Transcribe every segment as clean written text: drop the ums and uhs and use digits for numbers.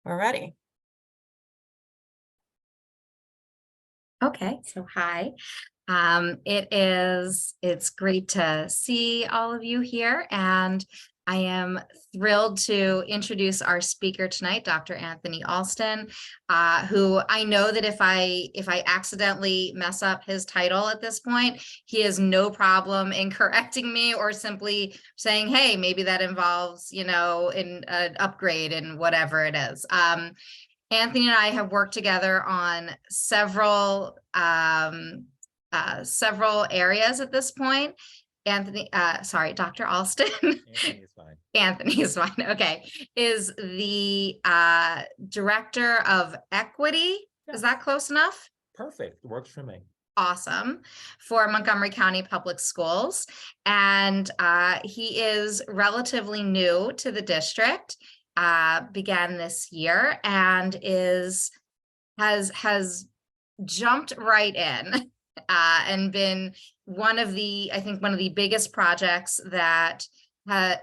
We're ready. Okay, so hi. It's great to see all of you here, and I am thrilled to introduce our speaker tonight, Dr. Anthony Alston, who I know that if I accidentally mess up his title at this point, he has no problem in correcting me or simply saying, hey, maybe that involves, in an upgrade and whatever it is. Anthony and I have worked together on several areas at this point. Dr. Alston. Anthony is fine. Anthony is fine. Okay. Is the director of equity. Yes. Is that close enough? Perfect. Works for me. Awesome. For Montgomery County Public Schools. And he is relatively new to the district. Began this year and has jumped right in and been one of the biggest projects that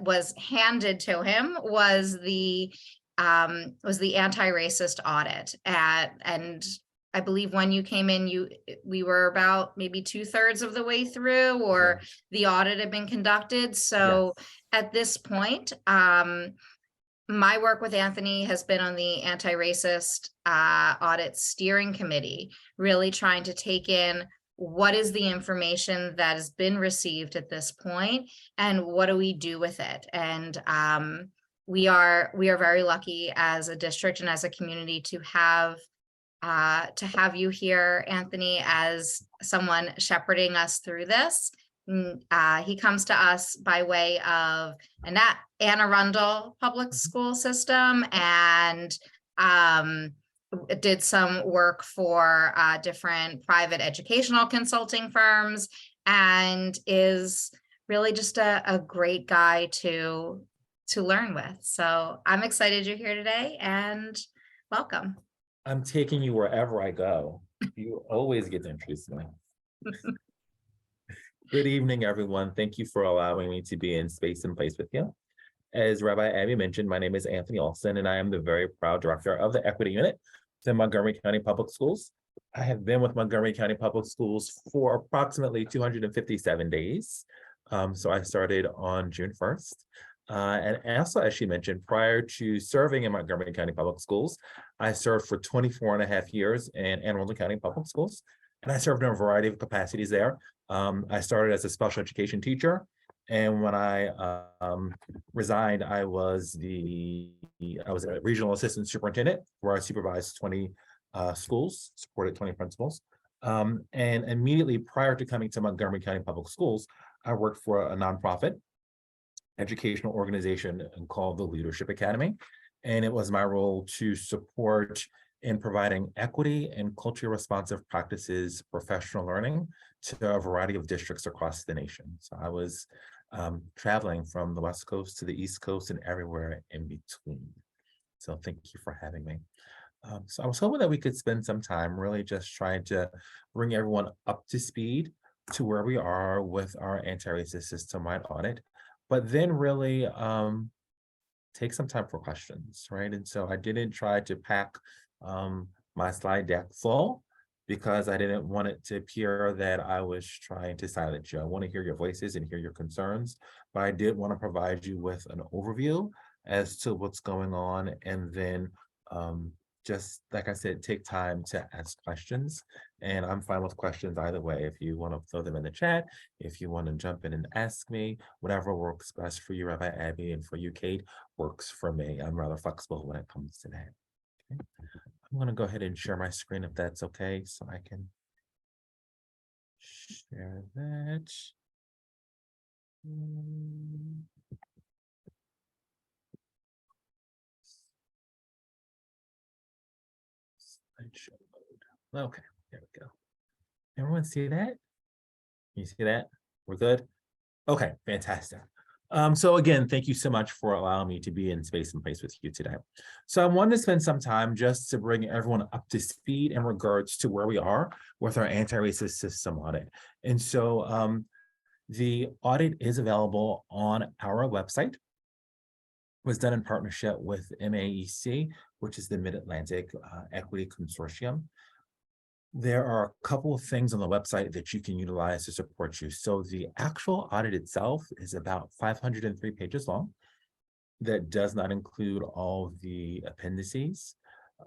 was handed to him was the anti-racist audit and I believe when you came in, we were about maybe 2/3 of the way through, or Yeah. the audit had been conducted. So Yes. at this point, my work with Anthony has been on the anti-racist audit steering committee, really trying to take in what is the information that has been received at this point and what do we do with it. And we are very lucky as a district and as a community to have you here, Anthony, as someone shepherding us through this. He comes to us by way of Anne Arundel Public School System and did some work for different private educational consulting firms and is really just a great guy to learn with. So I'm excited you're here today and welcome. I'm taking you wherever I go. You always get to introduce me. Good evening, everyone. Thank you for allowing me to be in space and place with you. As Rabbi Abby mentioned, my name is Anthony Alson, and I am the very proud director of the Equity Unit in Montgomery County Public Schools. I have been with Montgomery County Public Schools for approximately 257 days. So I started on June 1st. And also, as she mentioned, prior to serving in Montgomery County Public Schools, I served for 24.5 years in Anne Arundel County Public Schools, and I served in a variety of capacities there. I started as a special education teacher, and when I resigned, I was a regional assistant superintendent where I supervised 20 schools, supported 20 principals. And immediately prior to coming to Montgomery County Public Schools, I worked for a nonprofit educational organization called the Leadership Academy. And it was my role to support in providing equity and culturally responsive practices, professional learning to a variety of districts across the nation. So I was traveling from the West Coast to the East Coast and everywhere in between. So thank you for having me. So I was hoping that we could spend some time really just trying to bring everyone up to speed to where we are with our anti-racist system-wide audit, but then really take some time for questions, right? And so I didn't try to pack my slide deck full because I didn't want it to appear that I was trying to silence you. I want to hear your voices and hear your concerns, but I did want to provide you with an overview as to what's going on, and then just like I said, take time to ask questions. And I'm fine with questions either way. If you want to throw them in the chat, if you want to jump in and ask me, whatever works best for you, Rabbi Abby, and for you, Kate, works for me. I'm rather flexible when it comes to that. Okay. I'm going to go ahead and share my screen if that's okay, so I can share that. Slideshow mode. Okay, there we go. Everyone see that? You see that? We're good? Okay, fantastic. So again, thank you so much for allowing me to be in space and place with you today. So I wanted to spend some time just to bring everyone up to speed in regards to where we are with our anti-racist system audit. And so the audit is available on our website. was done in partnership with MAEC, which is the Mid-Atlantic Equity Consortium. There are a couple of things on the website that you can utilize to support you. So the actual audit itself is about 503 pages long. That does not include all the appendices.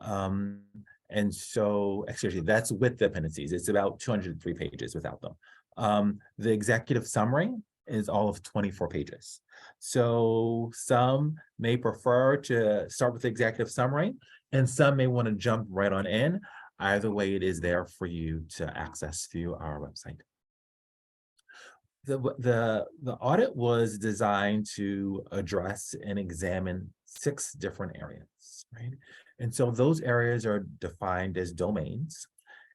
And so, actually, that's with the appendices. It's about 203 pages without them. The executive summary is all of 24 pages. So some may prefer to start with the executive summary, and some may want to jump right on in. Either way, it is there for you to access through our website. The audit was designed to address and examine 6 different areas, right? And so those areas are defined as domains.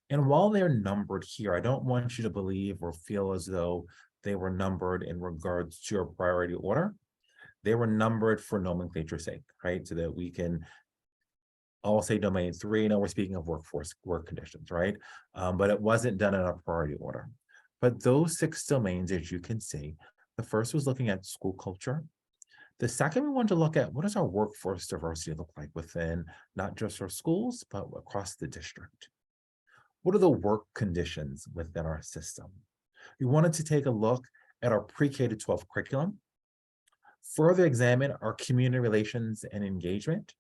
And while they're numbered here, I don't want you to believe or feel as though they were numbered in regards to your priority order. They were numbered for nomenclature's sake, right? So that we can all say domain 3. Now we're speaking of work conditions, right? But it wasn't done in a priority order. But those 6 domains, as you can see, the first was looking at school culture. The second, we wanted to look at what does our workforce diversity look like within not just our schools, but across the district. What are the work conditions within our system? We wanted to take a look at our pre-K to 12 curriculum, further examine our community relations and engagement,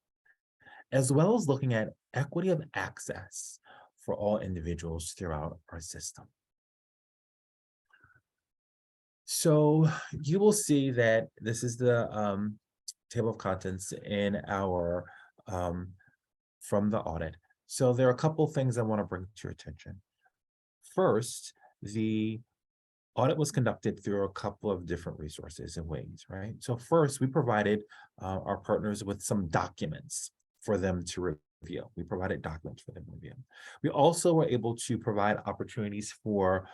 as well as looking at equity of access for all individuals throughout our system. So you will see that this is the table of contents in our from the audit. So there are a couple of things I want to bring to your attention. First, the audit was conducted through a couple of different resources and ways, right? So first, we provided our partners with some documents for them to review. We provided documents for them to review. We also were able to provide opportunities for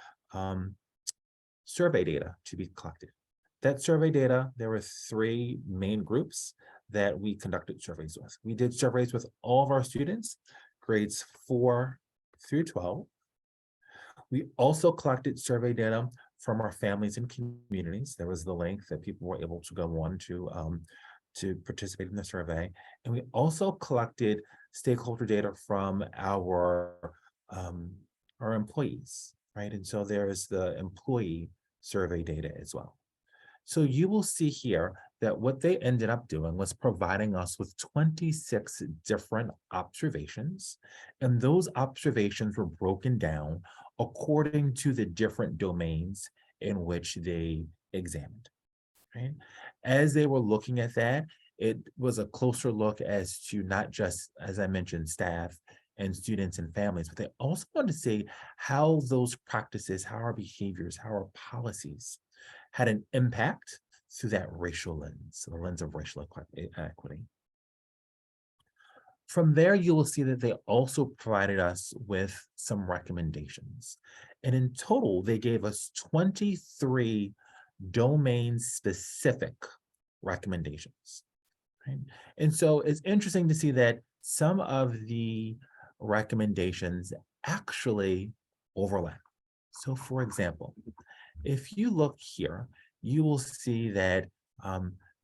survey data to be collected. That survey data, there were 3 main groups that we conducted surveys with. We did surveys with all of our students, grades 4 through 12. We also collected survey data from our families and communities. There was the link that people were able to go on to participate in the survey. And we also collected stakeholder data from our employees, right? And so there's the employee survey data as well. So you will see here that what they ended up doing was providing us with 26 different observations, and those observations were broken down according to the different domains in which they examined, right? As they were looking at that, it was a closer look as to not just, as I mentioned, staff and students and families, but they also wanted to see how those practices, how our behaviors, how our policies had an impact through that racial lens, the lens of racial equity. From there, you will see that they also provided us with some recommendations. And in total, they gave us 23 domain-specific recommendations. Right? And so it's interesting to see that some of the recommendations actually overlap. So for example, if you look here, you will see that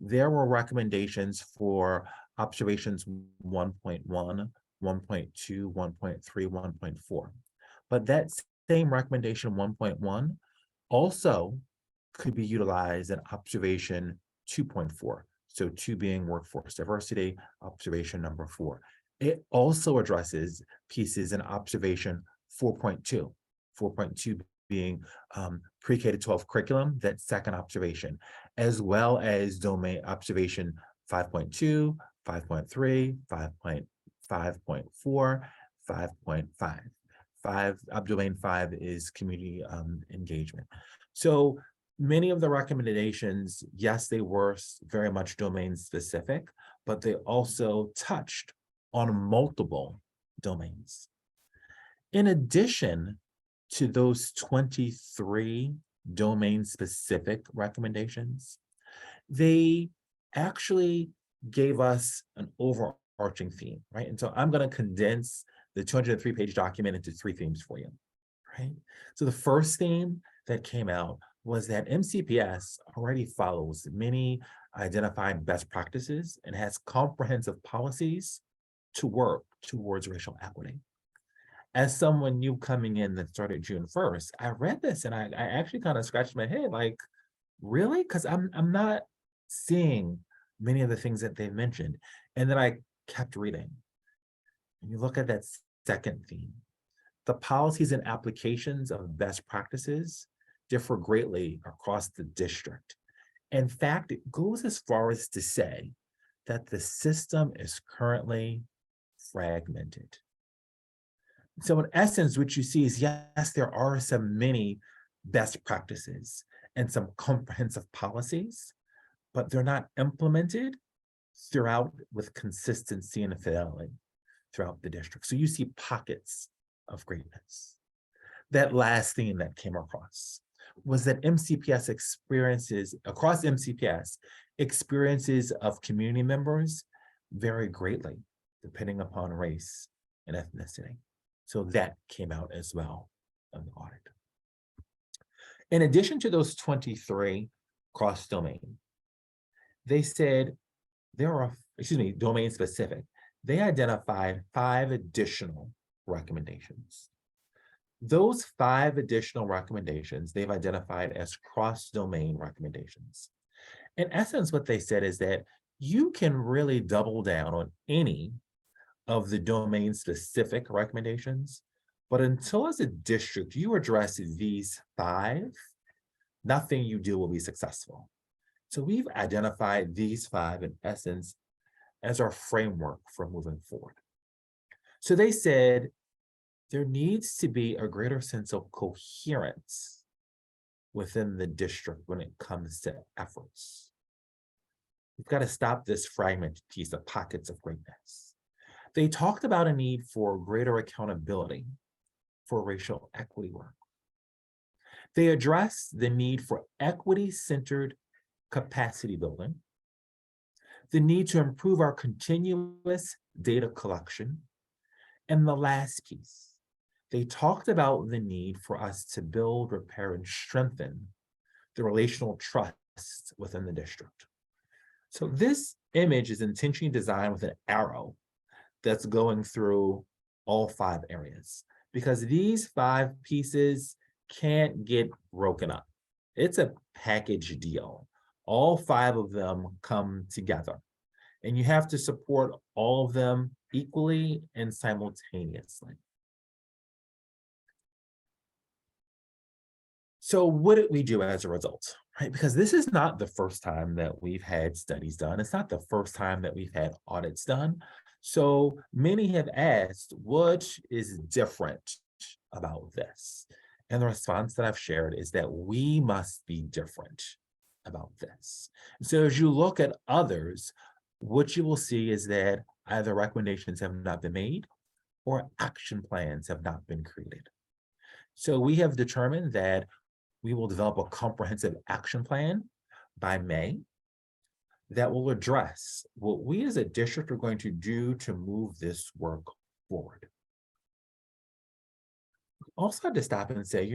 there were recommendations for observations 1.1, 1.2, 1.3, 1.4. But that same recommendation 1.1 also could be utilized in observation 2.4. So 2 being workforce diversity, observation number 4. It also addresses pieces in observation 4.2, 4.2 being pre-K to 12 curriculum, that second observation, as well as domain observation 5.2, 5.3, 5.4, 5.5. Domain 5 is community engagement. So many of the recommendations, yes, they were very much domain specific, but they also touched on multiple domains. In addition to those 23 domain-specific recommendations, they actually gave us an overarching theme, right? And so I'm going to condense the 203-page document into 3 themes for you, right? So the first theme that came out was that MCPS already follows many identified best practices, and has comprehensive policies to work towards racial equity. As someone new coming in that started June 1st, I read this and I actually kind of scratched my head like, really? Because I'm not seeing many of the things that they mentioned. And then I kept reading. And you look at that second theme. The policies and applications of best practices differ greatly across the district. In fact, it goes as far as to say that the system is currently fragmented. So in essence, what you see is, yes, there are some many best practices and some comprehensive policies, but they're not implemented throughout with consistency and fidelity throughout the district. So you see pockets of greatness. That last theme that came across was that MCPS experiences, across MCPS, experiences of community members vary greatly depending upon race and ethnicity. So that came out as well in the audit. In addition to those 23 cross-domain, they said there are, domain specific, they identified 5 additional recommendations. Those 5 additional recommendations they've identified as cross-domain recommendations. In essence, what they said is that you can really double down on any of the domain-specific recommendations, but until as a district you address these 5, nothing you do will be successful. So we've identified these 5 in essence as our framework for moving forward. So they said there needs to be a greater sense of coherence within the district when it comes to efforts. We've got to stop this fragmented piece of pockets of greatness. They talked about a need for greater accountability for racial equity work. They addressed the need for equity-centered capacity building, the need to improve our continuous data collection, and the last piece, they talked about the need for us to build, repair, and strengthen the relational trust within the district. So this image is intentionally designed with an arrow that's going through all 5 areas, because these 5 pieces can't get broken up. It's a package deal. All 5 of them come together, and you have to support all of them equally and simultaneously. So what did we do as a result, right? Because this is not the first time that we've had studies done. It's not the first time that we've had audits done. So many have asked, what is different about this? And the response that I've shared is that we must be different about this. So as you look at others, what you will see is that either recommendations have not been made or action plans have not been created. So we have determined that we will develop a comprehensive action plan by May that will address what we as a district are going to do to move this work forward. Also had to stop and say,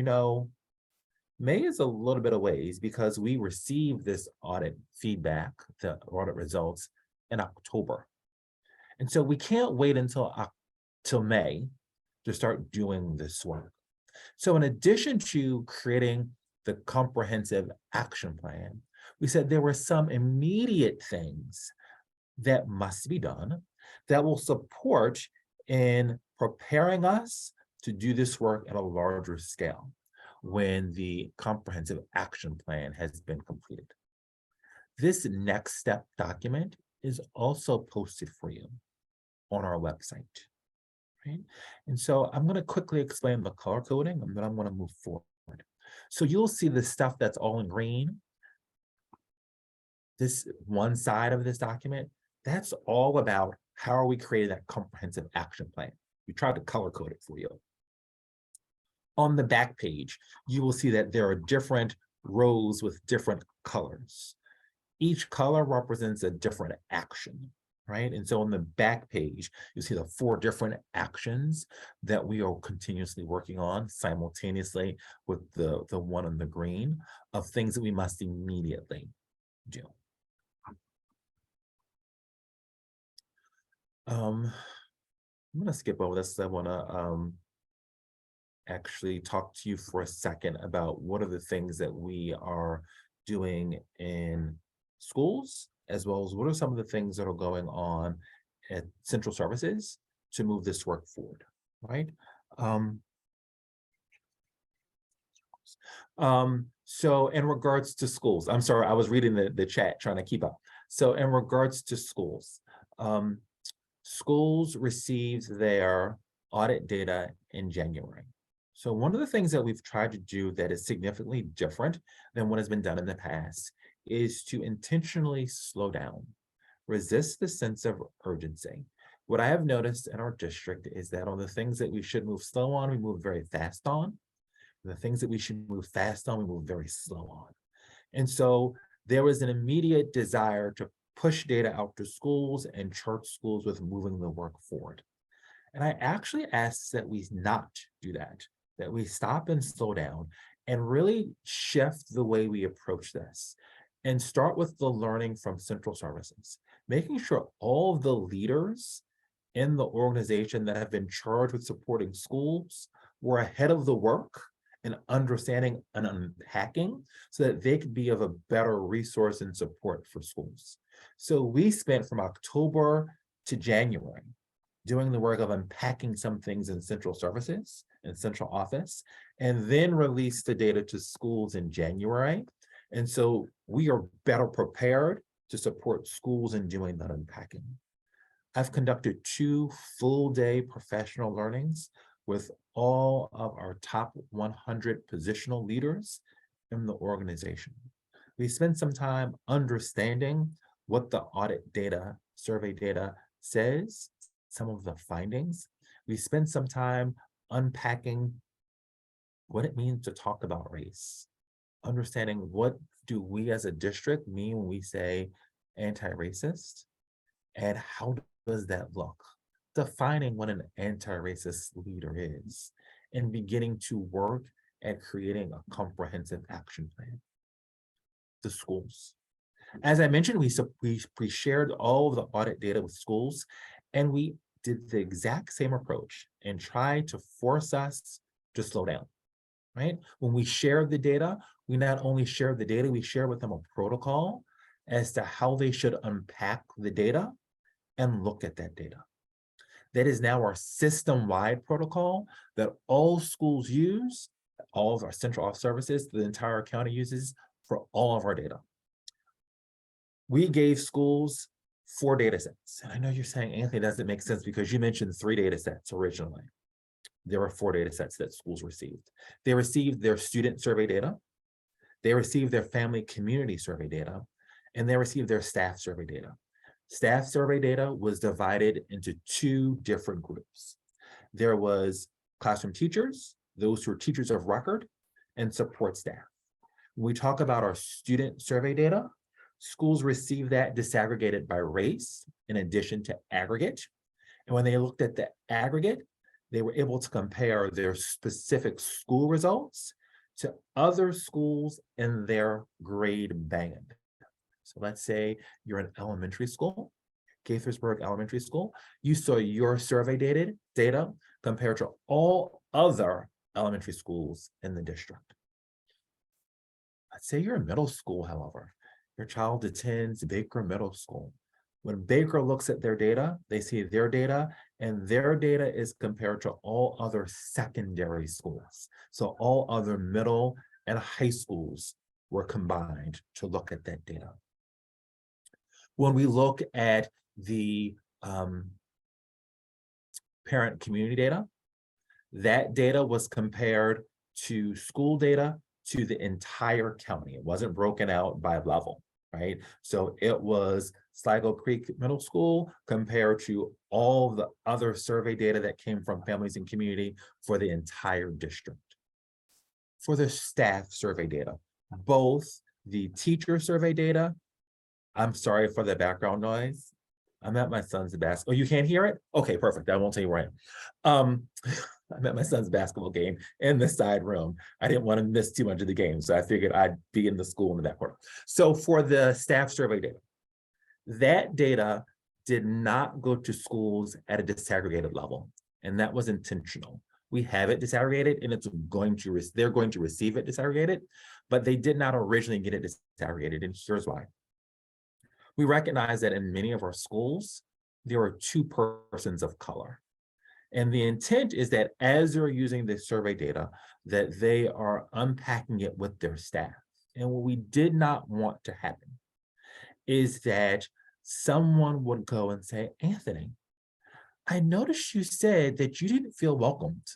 May is a little bit of ways because we received this audit feedback, the audit results in October. And so we can't wait until May to start doing this work. So in addition to creating the comprehensive action plan, we said there were some immediate things that must be done that will support in preparing us to do this work at a larger scale when the comprehensive action plan has been completed. This next step document is also posted for you on our website. Right? And so I'm going to quickly explain the color coding, and then I'm going to move forward. So you'll see the stuff that's all in green. This one side of this document, that's all about how are we creating that comprehensive action plan. We tried to color code it for you. On the back page, you will see that there are different rows with different colors. Each color represents a different action, right? And so on the back page, you see the 4 different actions that we are continuously working on simultaneously with the one in the green of things that we must immediately do. I'm gonna skip over this. I wanna actually talk to you for a second about what are the things that we are doing in schools, as well as what are some of the things that are going on at central services to move this work forward, right? Um, so in regards to schools, I'm sorry, I was reading the chat trying to keep up. So in regards to schools, schools received their audit data in January. So one of the things that we've tried to do that is significantly different than what has been done in the past is to intentionally slow down, resist the sense of urgency. What I have noticed in our district is that on the things that we should move slow on, we move very fast on. The things that we should move fast on, we move very slow on. And so there was an immediate desire to push data out to schools and charge schools with moving the work forward. And I actually asked that we not do that we stop and slow down and really shift the way we approach this and start with the learning from central services, making sure all of the leaders in the organization that have been charged with supporting schools were ahead of the work and understanding and unpacking so that they could be of a better resource and support for schools. So we spent from October to January doing the work of unpacking some things in central services and central office, and then released the data to schools in January. And so we are better prepared to support schools in doing that unpacking. I've conducted 2 full-day professional learnings with all of our top 100 positional leaders in the organization. We spent some time understanding what the audit data, survey data says, some of the findings. We spent some time unpacking what it means to talk about race, understanding what do we as a district mean when we say anti-racist, and how does that look? Defining what an anti-racist leader is, and beginning to work at creating a comprehensive action plan. The schools. As I mentioned, we shared all of the audit data with schools, and we did the exact same approach and tried to force us to slow down, right? When we shared the data, we not only shared the data, we shared with them a protocol as to how they should unpack the data and look at that data. That is now our system-wide protocol that all schools use, all of our central office services, the entire county uses for all of our data. We gave schools 4 data sets. And I know you're saying, Anthony, doesn't make sense because you mentioned 3 data sets originally. There were 4 data sets that schools received. They received their student survey data, they received their family community survey data, and they received their staff survey data. Staff survey data was divided into 2 different groups. There was classroom teachers, those who are teachers of record, and support staff. When we talk about our student survey data, schools received that disaggregated by race in addition to aggregate. And when they looked at the aggregate, they were able to compare their specific school results to other schools in their grade band. So let's say you're an elementary school, Gaithersburg Elementary School, you saw your survey data compared to all other elementary schools in the district. Let's say you're in middle school, however, your child attends Baker Middle School. When Baker looks at their data, they see their data, and their data is compared to all other secondary schools. So all other middle and high schools were combined to look at that data. When we look at the parent community data, that data was compared to school data to the entire county. It wasn't broken out by level, right? So it was Sligo Creek Middle School compared to all the other survey data that came from families and community for the entire district. For the staff survey data, both the teacher survey data, I'm sorry for the background noise. I'm at my son's basketball. Oh, you can't hear it? Okay, perfect. I won't tell you where I am. I'm at my son's basketball game in the side room. I didn't want to miss too much of the game, so I figured I'd be in the school in the back corner. So for the staff survey data, that data did not go to schools at a disaggregated level, and that was intentional. We have it disaggregated, and they're going to receive it disaggregated, but they did not originally get it disaggregated, and here's why. We recognize that in many of our schools, there are 2 persons of color. And the intent is that as they're using the survey data, that they are unpacking it with their staff. And what we did not want to happen is that someone would go and say, Anthony, I noticed you said that you didn't feel welcomed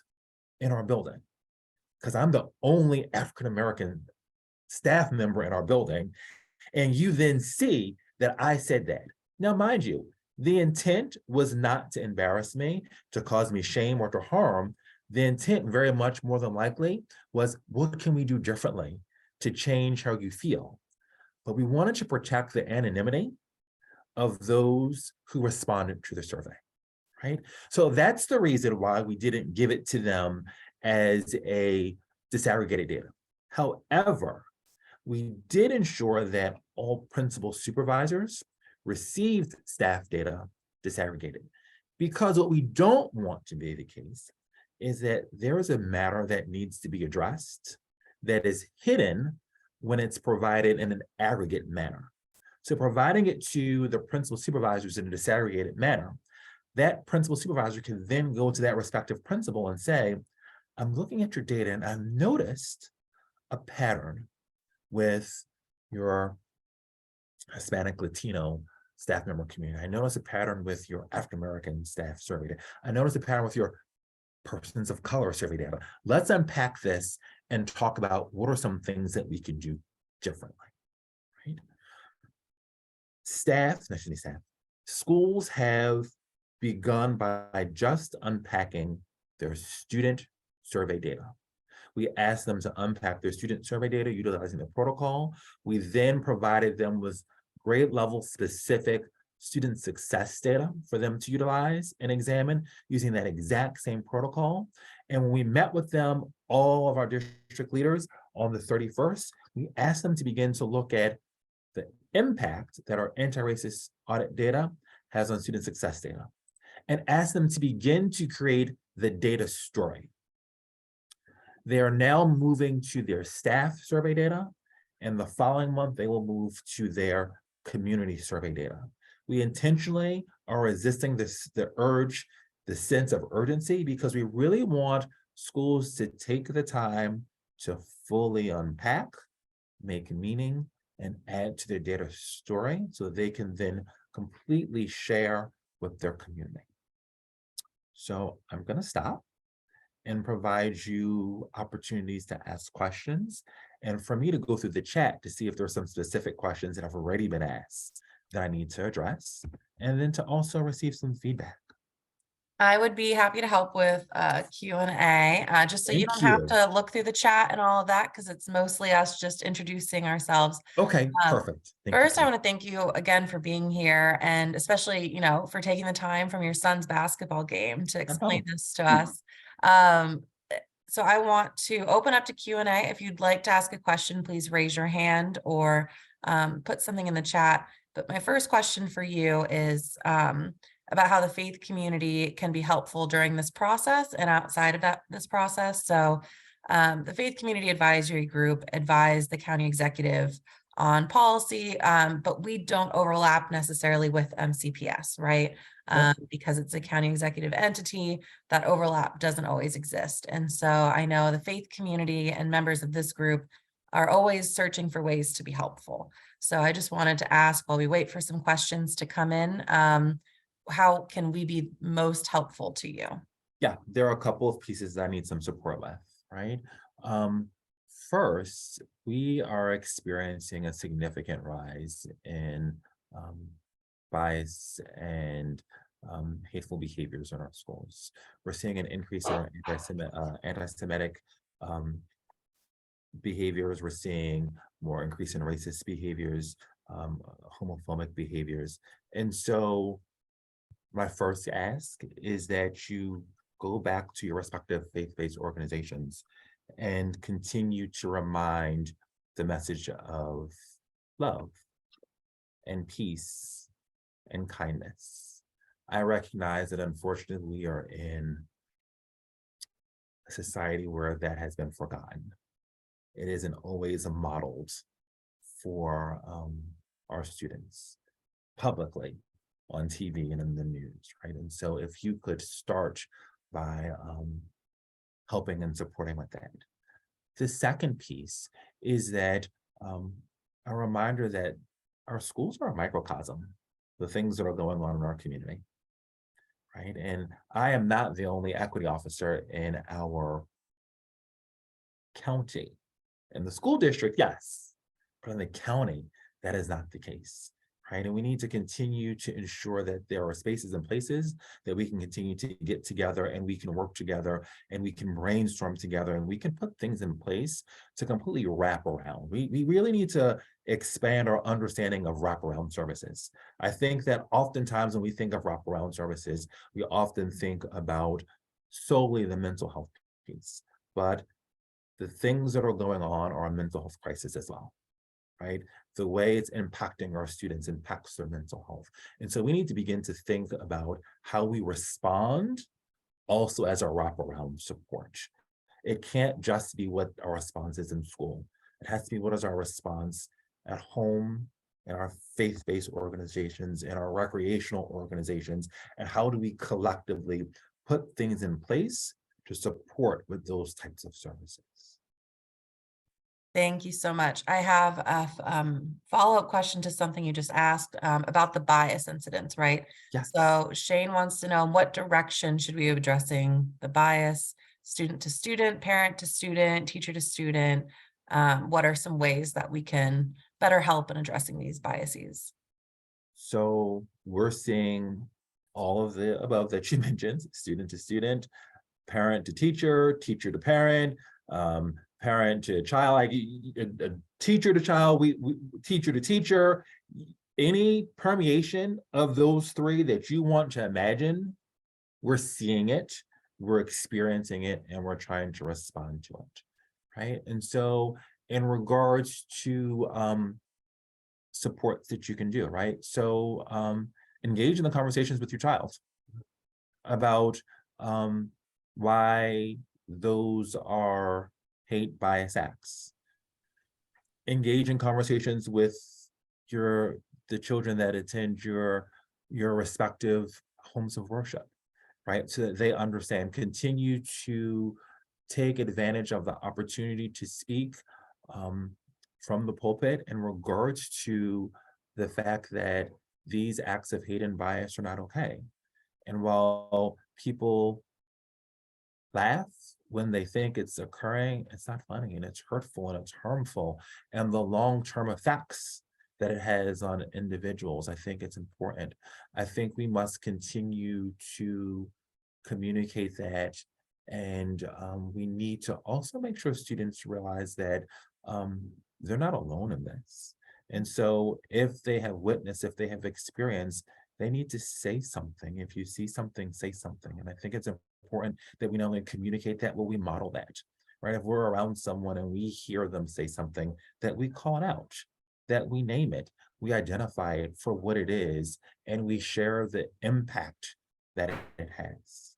in our building because I'm the only African-American staff member in our building. And you then see that I said that. Now, mind you, the intent was not to embarrass me, to cause me shame or to harm. The intent very much more than likely was, what can we do differently to change how you feel? But we wanted to protect the anonymity of those who responded to the survey, right? So that's the reason why we didn't give it to them as a disaggregated data. However, we did ensure that all principal supervisors received staff data disaggregated, because what we don't want to be the case is that there is a matter that needs to be addressed that is hidden when it's provided in an aggregate manner. So providing it to the principal supervisors in a disaggregated manner, that principal supervisor can then go to that respective principal and say, I'm looking at your data and I've noticed a pattern with your Hispanic Latino staff member community. I noticed a pattern with your African-American staff survey data. I noticed a pattern with your persons of color survey data. Let's unpack this and talk about what are some things that we can do differently, right? Schools have begun by just unpacking their student survey data. We asked them to unpack their student survey data utilizing the protocol. We then provided them with grade level specific student success data for them to utilize and examine using that exact same protocol. And when we met with them, all of our district leaders on the 31st, we asked them to begin to look at the impact that our anti-racist audit data has on student success data, and asked them to begin to create the data story. They are now moving to their staff survey data, and the following month, they will move to their community survey data. We intentionally are resisting the sense of urgency, because we really want schools to take the time to fully unpack, make meaning, and add to their data story so they can then completely share with their community. So I'm going to stop and provide you opportunities to ask questions, and for me to go through the chat to see if there's some specific questions that have already been asked that I need to address, and then to also receive some feedback. I would be happy to help with Q&A, just so you don't have to look through the chat and all of that, because it's mostly us just introducing ourselves. Okay, perfect. First, I want to thank you again for being here, and especially, for taking the time from your son's basketball game to explain this to us. So I want to open up to Q&A. If you'd like to ask a question, please raise your hand or put something in the chat. But my first question for you is about how the faith community can be helpful during this process and outside of this process. So the Faith Community Advisory Group advised the county executive on policy, but we don't overlap necessarily with MCPS, right? Because it's a county executive entity, that overlap doesn't always exist. And so I know the faith community and members of this group are always searching for ways to be helpful. So I just wanted to ask, while we wait for some questions to come in, how can we be most helpful to you? Yeah, there are a couple of pieces that I need some support with, right? First, we are experiencing a significant rise in bias and hateful behaviors in our schools. We're seeing an increase in our anti-Semitic behaviors. We're seeing more increase in racist behaviors, homophobic behaviors. And so my first ask is that you go back to your respective faith-based organizations and continue to remind the message of love and peace and kindness. I recognize that unfortunately we are in a society where that has been forgotten. It isn't always modeled for our students publicly on TV and in the news, right? And so if you could start by helping and supporting with that. The second piece is that a reminder that our schools are a microcosm, the things that are going on in our community, right? And I am not the only equity officer in our county. In the school district, yes, but in the county, that is not the case, right? And we need to continue to ensure that there are spaces and places that we can continue to get together and we can work together and we can brainstorm together and we can put things in place to completely wrap around. We really need to expand our understanding of wraparound services. I think that oftentimes when we think of wraparound services, we often think about solely the mental health piece, but the things that are going on are a mental health crisis as well, right? The way it's impacting our students impacts their mental health. And so we need to begin to think about how we respond also as a wraparound support. It can't just be what our response is in school. It has to be what is our response at home, in our faith-based organizations, in our recreational organizations, and how do we collectively put things in place to support with those types of services. Thank you so much. I have a follow-up question to something you just asked about the bias incidents, right? Yes. So Shane wants to know, in what direction should we be addressing the bias, student to student, parent to student, teacher to student? What are some ways that we can better help in addressing these biases? So we're seeing all of the above that you mentioned, student to student, parent to teacher, teacher to parent, parent to child, like teacher to child, teacher to teacher, any permeation of those three that you want to imagine, we're seeing it, we're experiencing it, and we're trying to respond to it, right? And so in regards to supports that you can do, right? So engage in the conversations with your child about why those are hate bias acts. Engage in conversations with the children that attend your respective homes of worship, right? So that they understand. Continue to take advantage of the opportunity to speak from the pulpit in regards to the fact that these acts of hate and bias are not okay. And while people laugh when they think it's occurring, it's not funny and it's hurtful and it's harmful. And the long-term effects that it has on individuals, I think it's important. I think we must continue to communicate that. And we need to also make sure students realize that they're not alone in this. And so if they have witnessed, if they have experienced, they need to say something. If you see something, say something. And I think it's important that we not only communicate that, but we model that, right? If we're around someone and we hear them say something, that we call it out, that we name it, we identify it for what it is, and we share the impact that it has.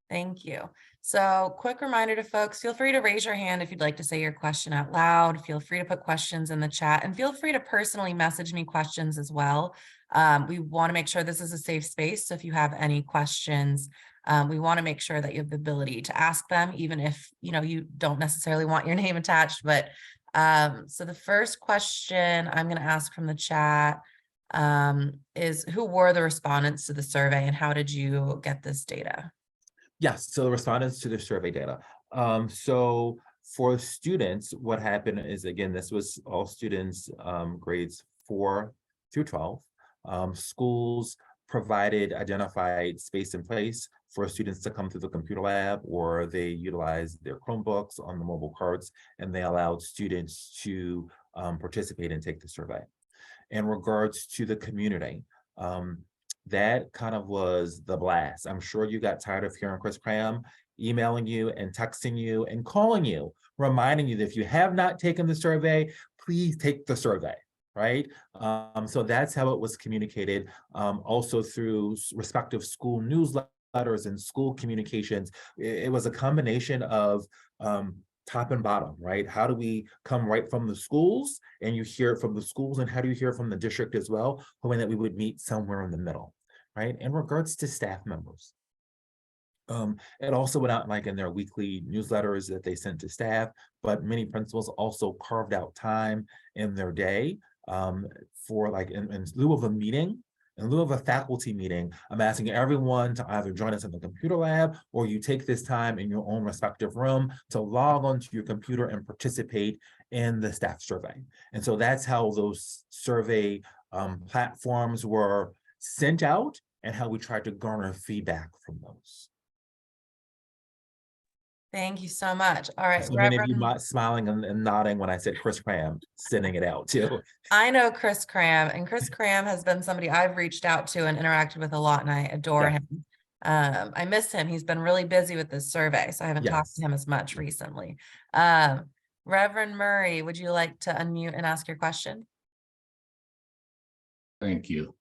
Thank you. So quick reminder to folks, feel free to raise your hand if you'd like to say your question out loud. Feel free to put questions in the chat and feel free to personally message me questions as well. We want to make sure this is a safe space. So if you have any questions, we want to make sure that you have the ability to ask them, even if you don't necessarily want your name attached. But so the first question I'm going to ask from the chat is, who were the respondents to the survey and how did you get this data? Yes, so the respondents to the survey data. So for students, what happened is, again, this was all students grades 4 through 12. Schools provided identified space and place for students to come through the computer lab, or they utilized their Chromebooks on the mobile carts, and they allowed students to participate and take the survey. In regards to the community, that kind of was the blast. I'm sure you got tired of hearing Chris Cram emailing you and texting you and calling you, reminding you that if you have not taken the survey, please take the survey, right? So that's how it was communicated. Also through respective school newsletters and school communications. It was a combination of top and bottom, right? How do we come right from the schools, and you hear it from the schools, and how do you hear from the district as well, hoping that we would meet somewhere in the middle, right? In regards to staff members. It also went out like in their weekly newsletters that they sent to staff, but many principals also carved out time in their day for like in lieu of a meeting, in lieu of a faculty meeting. I'm asking everyone to either join us in the computer lab, or you take this time in your own respective room to log onto your computer and participate in the staff survey. And so that's how those survey platforms were sent out, and how we tried to garner feedback from those. Thank you so much. All right, So many of you Reverend. smiling and nodding when I said Chris Cram, sending it out too. I know Chris Cram, and Chris Cram has been somebody I've reached out to and interacted with a lot, and I adore Yeah. him. I miss him. He's been really busy with this survey, so I haven't talked to Yes. him as much recently. Reverend Murray, would you like to unmute and ask your question? Thank you.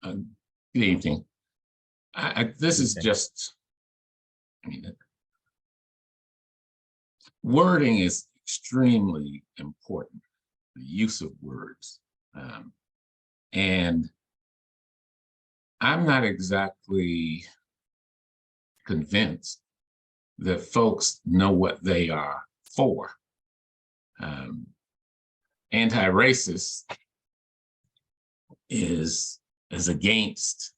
Good evening. This is just, I mean, wording is extremely important, the use of words. And I'm not exactly convinced that folks know what they are for. Anti-racist is against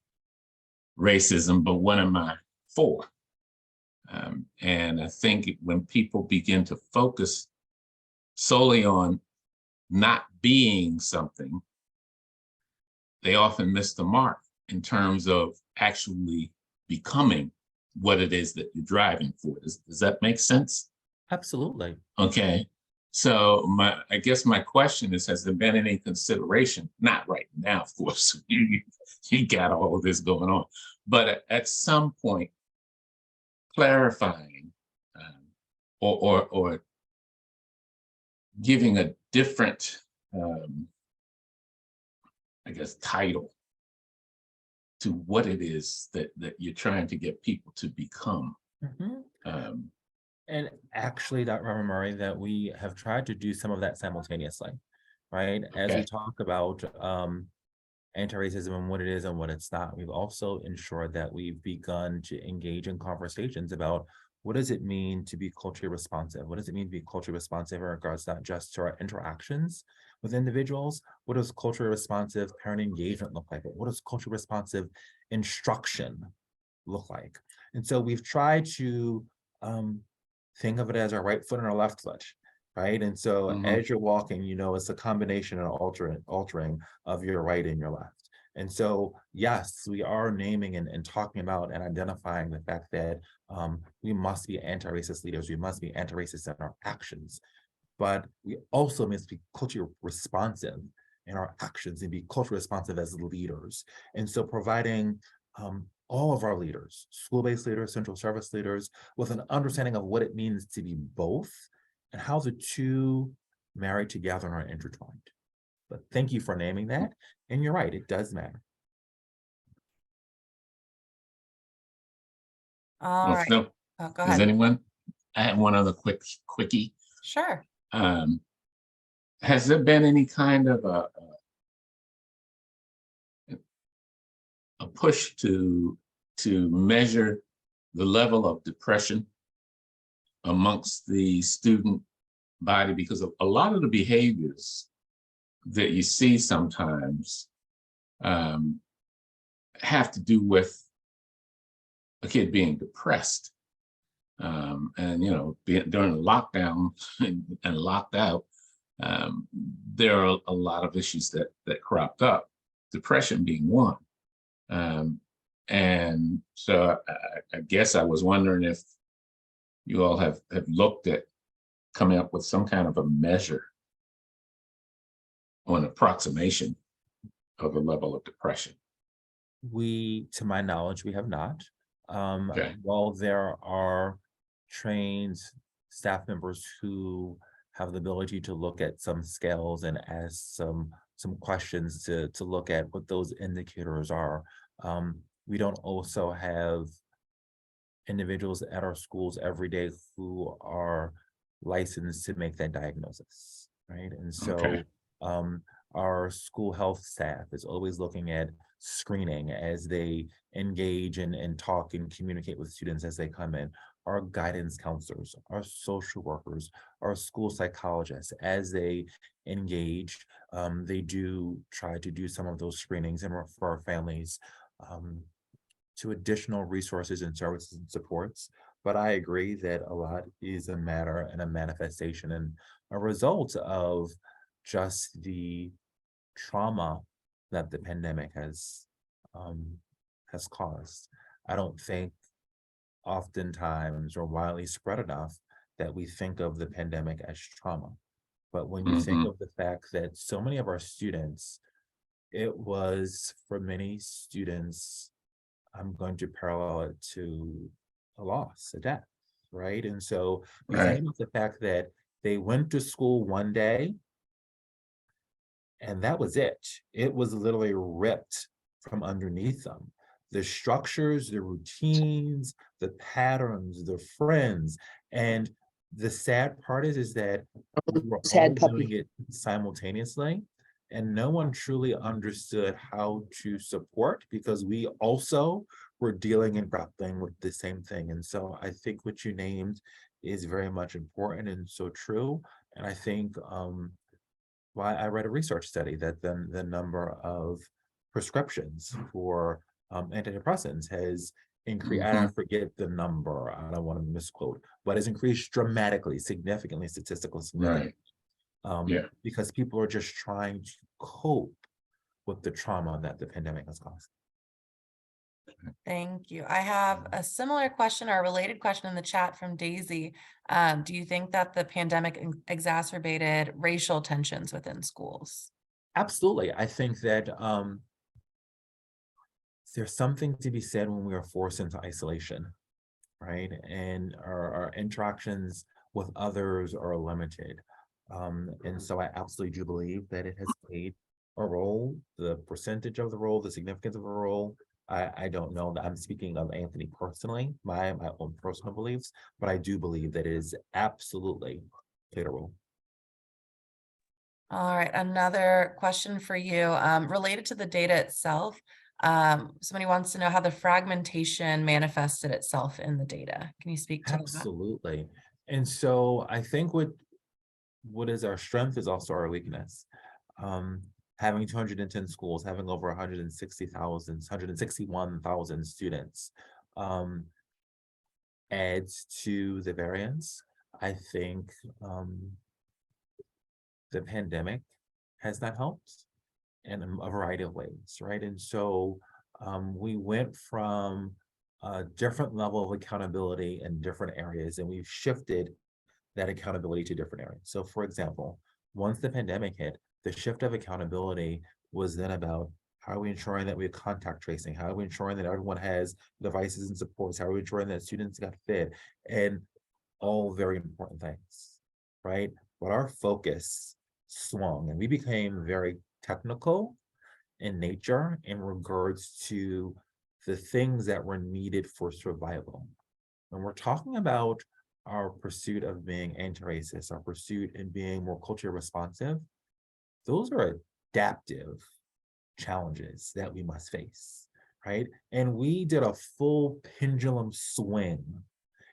racism, but what am I for? And I think when people begin to focus solely on not being something, they often miss the mark in terms of actually becoming what it is that you're driving for. Does that make sense? Absolutely. Okay. So I guess my question is, has there been any consideration, not right now, of course, you got all of this going on, but at some point, clarifying or giving a different, I guess, title to what it is that you're trying to get people to become. And actually, Dr. Murray, that we have tried to do some of that simultaneously, right? As we talk about anti-racism and what it is and what it's not, we've also ensured that we've begun to engage in conversations about what does it mean to be culturally responsive? What does it mean to be culturally responsive in regards not just to our interactions with individuals? What does culturally responsive parent engagement look like? What does culturally responsive instruction look like? And so we've tried to think of it as our right foot and our left foot, right? And so as you're walking, you know, it's a combination and altering of your right and your left. And so, yes, we are naming and talking about and identifying the fact that we must be anti-racist leaders. We must be anti-racist in our actions, but we also must be culturally responsive in our actions and be culturally responsive as leaders. And so providing all of our leaders, school-based leaders, central service leaders, with an understanding of what it means to be both and how the two marry together and are intertwined. But thank you for naming that. And you're right, it does matter. All right. No, Oh, go does ahead. anyone? I have one other quickie. Sure. Has there been any kind of a push to measure the level of depression amongst the student body? Because a lot of the behaviors that you see sometimes have to do with a kid being depressed. And, you know, during the lockdown and locked out, there are a lot of issues that cropped up, depression being one. And so I guess I was wondering if you all have looked at coming up with some kind of a measure or an approximation of the level of depression. To my knowledge, we have not. Okay. While there are trained staff members who have the ability to look at some scales and ask some questions to look at what those indicators are. We don't also have individuals at our schools every day who are licensed to make that diagnosis, right? And so Okay. our school health staff is always looking at screening as they engage and talk and communicate with students as they come in. Our guidance counselors, our social workers, our school psychologists, as they engage, they do try to do some of those screenings and refer families to additional resources and services and supports. But I agree that a lot is a matter and a manifestation and a result of just the trauma that the pandemic has caused. I don't think oftentimes or widely spread enough that we think of the pandemic as trauma. But when you think Mhm. of the fact that so many of our students, it was for many students, I'm going to parallel it to a loss, a death, right? And so you Right. think about the fact that they went to school one day and that was it. It was literally ripped from underneath them. The structures, the routines, the patterns, the friends. And the sad part is that we were all Sad doing puppy. it simultaneously. And no one truly understood how to support because we also were dealing and grappling with the same thing. And so I think what you named is very much important and so true. And I think why I read a research study that the number of prescriptions for antidepressants has increased. I Mhm. forget the number. I don't want to misquote, but has increased dramatically, significantly, statistically significant. Right. Yeah. Because people are just trying to cope with the trauma that the pandemic has caused. Thank you. I have a similar question or a related question in the chat from Daisy. Do you think that the pandemic exacerbated racial tensions within schools? Absolutely. I think that there's something to be said when we are forced into isolation, right? And our interactions with others are limited. And so I absolutely do believe that it has played a role, the percentage of the role, the significance of the role. I don't know that I'm speaking of Anthony personally, my own personal beliefs, but I do believe that it is absolutely played a role. All right, another question for you, related to the data itself. Somebody wants to know how the fragmentation manifested itself in the data. Can you speak to that? Absolutely. And so I think what is our strength is also our weakness. Having 210 schools, having over 161,000 students adds to the variance. I think the pandemic has not helped in a variety of ways, right? And so we went from a different level of accountability in different areas, and we've shifted that accountability to different areas. So for example, once the pandemic hit, the shift of accountability was then about how are we ensuring that we have contact tracing? How are we ensuring that everyone has devices and supports? How are we ensuring that students got fed? And all very important things, right? But our focus swung and we became very technical in nature in regards to the things that were needed for survival. When we're talking about our pursuit of being anti-racist, our pursuit in being more culturally responsive, those are adaptive challenges that we must face, right? And we did a full pendulum swing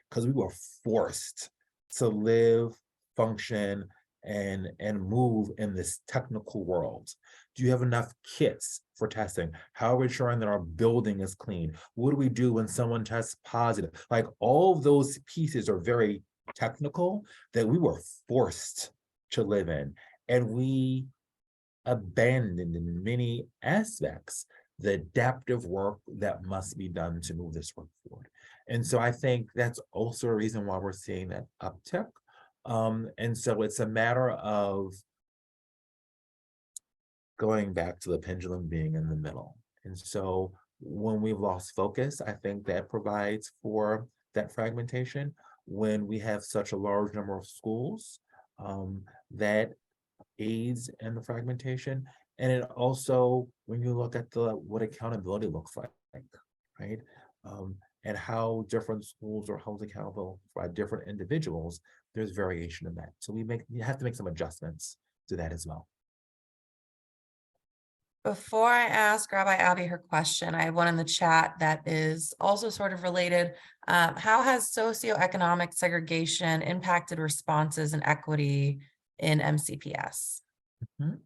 because we were forced to live, function, and move in this technical world. Do you have enough kits for testing? How are we ensuring that our building is clean? What do we do when someone tests positive? Like all of those pieces are very technical that we were forced to live in. And we abandoned in many aspects the adaptive work that must be done to move this work forward. And so I think that's also a reason why we're seeing that uptick. And so it's a matter of going back to the pendulum being in the middle. And so when we've lost focus, I think that provides for that fragmentation. When we have such a large number of schools, that aids in the fragmentation. And it also, when you look at what accountability looks like, right? And how different schools are held accountable by different individuals, there's variation in that. So we have to make some adjustments to that as well. Before I ask Rabbi Abby her question, I have one in the chat that is also sort of related. How has socioeconomic segregation impacted responses and equity in MCPS? Mhm.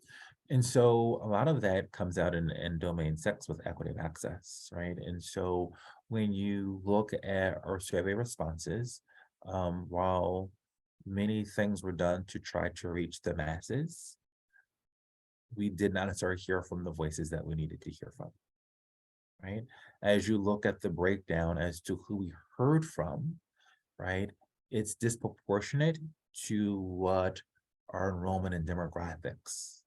And so a lot of that comes out in domain 6 with equity of access, right? And so when you look at our survey responses, while many things were done to try to reach the masses, we did not necessarily hear from the voices that we needed to hear from, right? As you look at the breakdown as to who we heard from, right, it's disproportionate to what our enrollment and demographics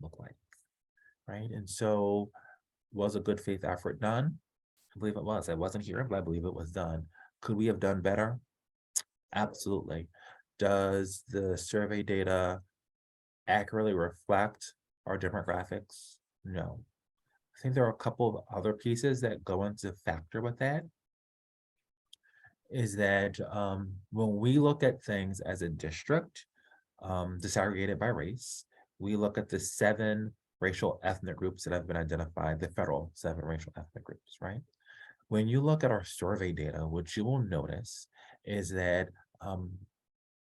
look like, right? And so was a good faith effort done? I believe it was. I wasn't here, but I believe it was done. Could we have done better? Absolutely. Does the survey data accurately reflect our demographics? No. I think there are a couple of other pieces that go into factor with that. Is that when we look at things as a district, disaggregated by race, we look at the 7 racial ethnic groups that have been identified, the federal 7 racial ethnic groups, right? When you look at our survey data, what you will notice is that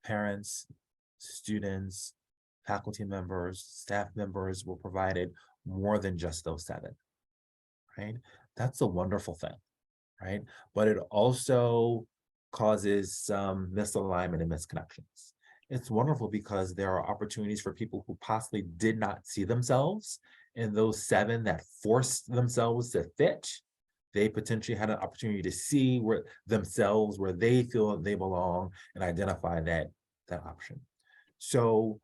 parents, students, faculty members, staff members were provided more than just those 7, right? That's a wonderful thing, right? But it also causes some misalignment and misconnections. It's wonderful because there are opportunities for people who possibly did not see themselves in those 7 that forced themselves to fit. They potentially had an opportunity to see where themselves, where they feel they belong, and identify that option. So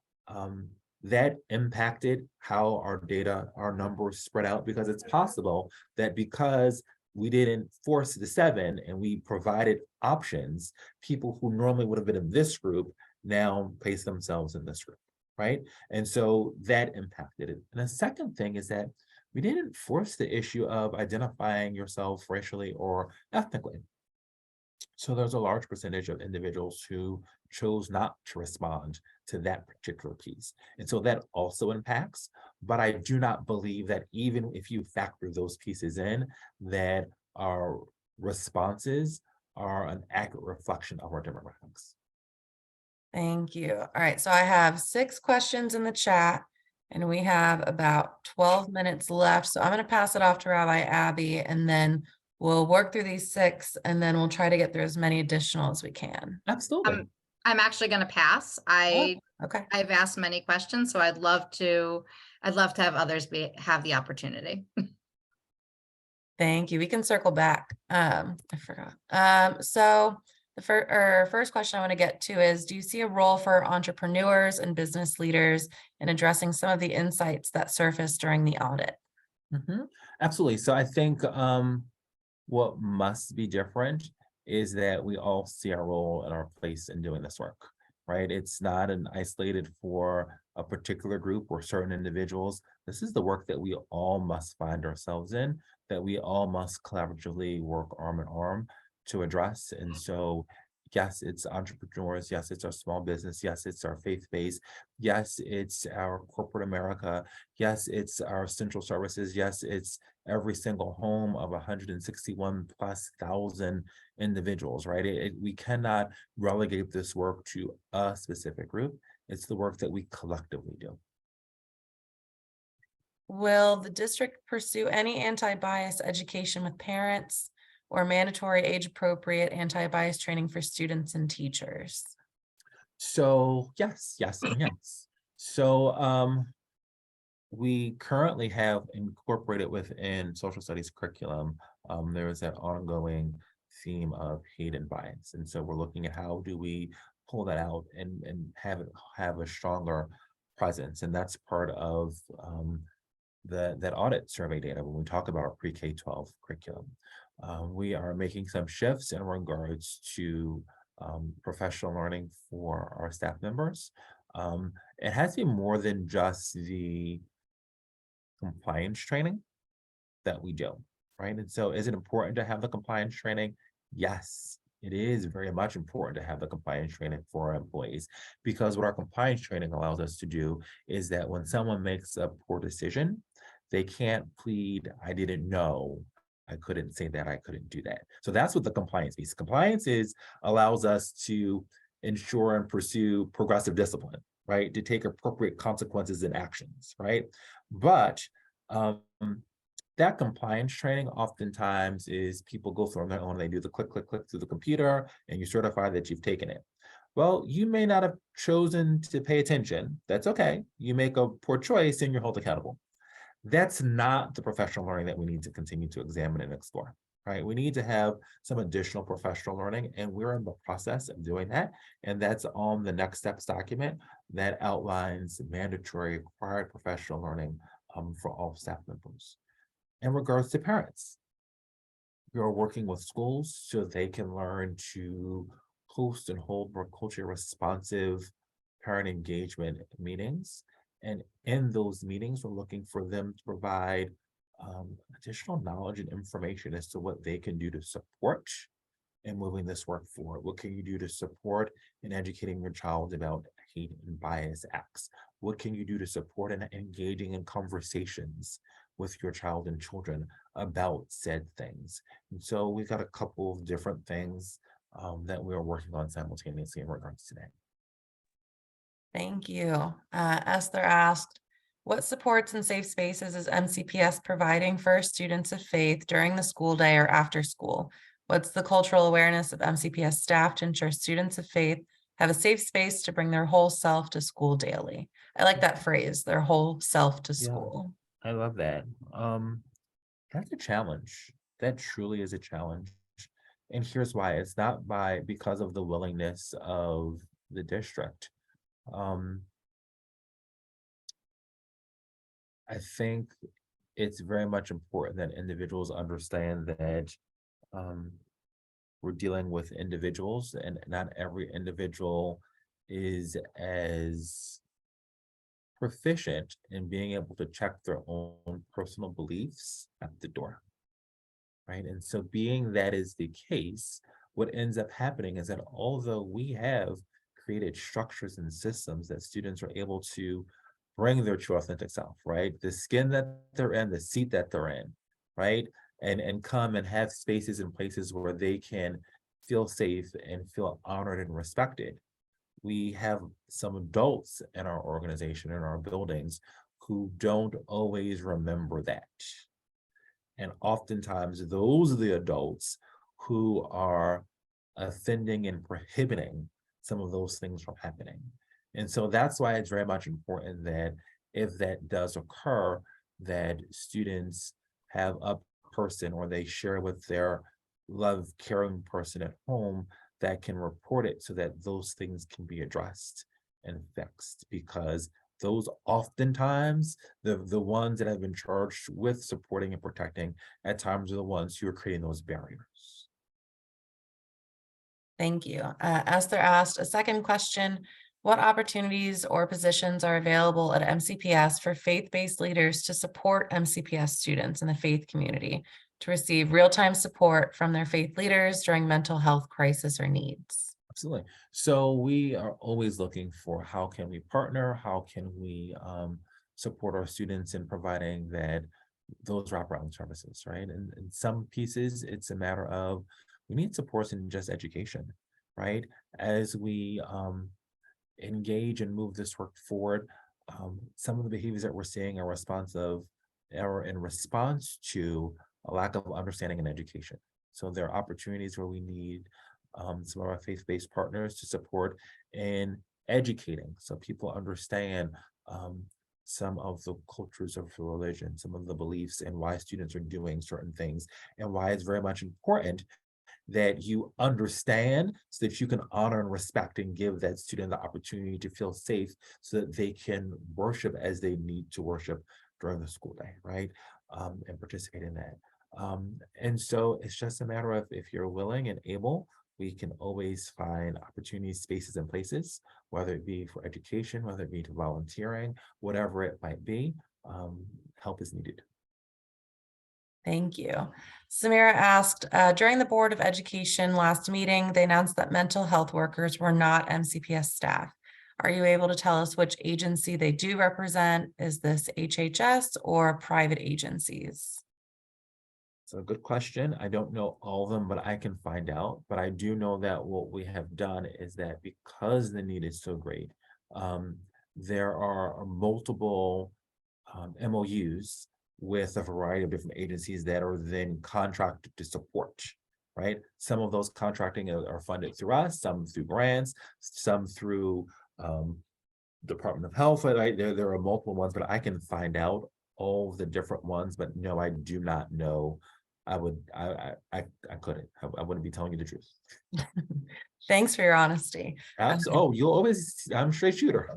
that impacted how our data, our numbers spread out, because it's possible that because we didn't force the 7 and we provided options, people who normally would have been in this group now place themselves in this group, right? And so that impacted it. And the second thing is that we didn't force the issue of identifying yourself racially or ethnically. So there's a large percentage of individuals who chose not to respond to that particular piece. And so that also impacts, but I do not believe that even if you factor those pieces in, that our responses are an accurate reflection of our demographics. Thank you. All right, so I have 6 questions in the chat, and we have about 12 minutes left. So I'm going to pass it off to Rabbi Abby, and then we'll work through these 6, and then we'll try to get through as many additional as we can. Absolutely. I'm actually going to pass. Okay. I've asked many questions, so I'd love to have others have the opportunity. Thank you. We can circle back. I forgot. So the first question I want to get to is, do you see a role for entrepreneurs and business leaders in addressing some of the insights that surfaced during the audit? Absolutely. So I think what must be different is that we all see our role and our place in doing this work, right? It's not an isolated for a particular group or certain individuals. This is the work that we all must find ourselves in, that we all must collaboratively work arm in arm to address. And so, yes, it's entrepreneurs. Yes, it's our small business. Yes, it's our faith base. Yes, it's our corporate America. Yes, it's our central services. Yes, it's every single home of 161,000+ individuals, right? We cannot relegate this work to a specific group. It's the work that we collectively do. Will the district pursue any anti-bias education with parents or mandatory age-appropriate anti-bias training for students and teachers? So yes, and yes. So we currently have incorporated within social studies curriculum, there is that ongoing theme of hate and bias. And so we're looking at how do we pull that out and have it have a stronger presence. And that's part of that audit survey data when we talk about our pre-K-12 curriculum. We are making some shifts in regards to professional learning for our staff members. It has to be more than just the compliance training that we do, right? And so is it important to have the compliance training? Yes, it is very much important to have the compliance training for our employees, because what our compliance training allows us to do is that when someone makes a poor decision, they can't plead, I didn't know, I couldn't say that, I couldn't do that. So that's what the compliance is. Compliance allows us to ensure and pursue progressive discipline, right? To take appropriate consequences and actions, right? But that compliance training oftentimes is people go through on their own, they do the click, click, click through the computer, and you certify that you've taken it. Well, you may not have chosen to pay attention. That's okay. You make a poor choice and you're held accountable. That's not the professional learning that we need to continue to examine and explore, right? We need to have some additional professional learning, and we're in the process of doing that. And that's on the next steps document that outlines mandatory required professional learning for all staff members. In regards to parents, we are working with schools so they can learn to host and hold more culturally responsive parent engagement meetings. And in those meetings, we're looking for them to provide additional knowledge and information as to what they can do to support in moving this work forward. What can you do to support in educating your child about hate and bias acts? What can you do to support in engaging in conversations with your child and children about said things? And so we've got a couple of different things that we are working on simultaneously in regards to that. Thank you. Esther asked, what supports and safe spaces is MCPS providing for students of faith during the school day or after school? What's the cultural awareness of MCPS staff to ensure students of faith have a safe space to bring their whole self to school daily? I like that phrase, their whole self to school. I love that. That's a challenge. That truly is a challenge. And here's why. It's not because of the willingness of the district. I think it's very much important that individuals understand that we're dealing with individuals, and not every individual is as proficient in being able to check their own personal beliefs at the door, right? And so being that is the case, what ends up happening is that although we have created structures and systems that students are able to bring their true authentic self, right? The skin that they're in, the seat that they're in, right? And come and have spaces and places where they can feel safe and feel honored and respected. We have some adults in our organization, in our buildings, who don't always remember that. And oftentimes those are the adults who are offending and prohibiting some of those things from happening. And so that's why it's very much important that if that does occur, that students have a person or they share with their loved, caring person at home that can report it so that those things can be addressed and fixed, because those oftentimes, the ones that have been charged with supporting and protecting at times are the ones who are creating those barriers. Thank you. Esther asked a second question. What opportunities or positions are available at MCPS for faith-based leaders to support MCPS students in the faith community to receive real-time support from their faith leaders during mental health crisis or needs? Absolutely. So we are always looking for how can we partner, how can we support our students in providing those wraparound services, right? And in some pieces, it's a matter of we need supports in just education, right? As we engage and move this work forward, some of the behaviors that we're seeing are in response to a lack of understanding and education. So there are opportunities where we need some of our faith-based partners to support in educating so people understand some of the cultures of the religion, some of the beliefs, and why students are doing certain things, and why it's very much important that you understand so that you can honor and respect and give that student the opportunity to feel safe so that they can worship as they need to worship during the school day, right? And participate in that. And so it's just a matter of if you're willing and able, we can always find opportunities, spaces, and places, whether it be for education, whether it be to volunteering, whatever it might be. Help is needed. Thank you. Samira asked, during the Board of Education last meeting, they announced that mental health workers were not MCPS staff. Are you able to tell us which agency they do represent? Is this HHS or private agencies? So good question. I don't know all of them, but I can find out. But I do know that what we have done is that because the need is so great, there are multiple MOUs with a variety of different agencies that are then contracted to support, right? Some of those contracting are funded through us, some through grants, some through Department of Health, right? There are multiple ones, but I can find out all the different ones, but no, I do not know. I couldn't. I wouldn't be telling you the truth. Thanks for your honesty. Oh, you'll always, I'm a straight shooter.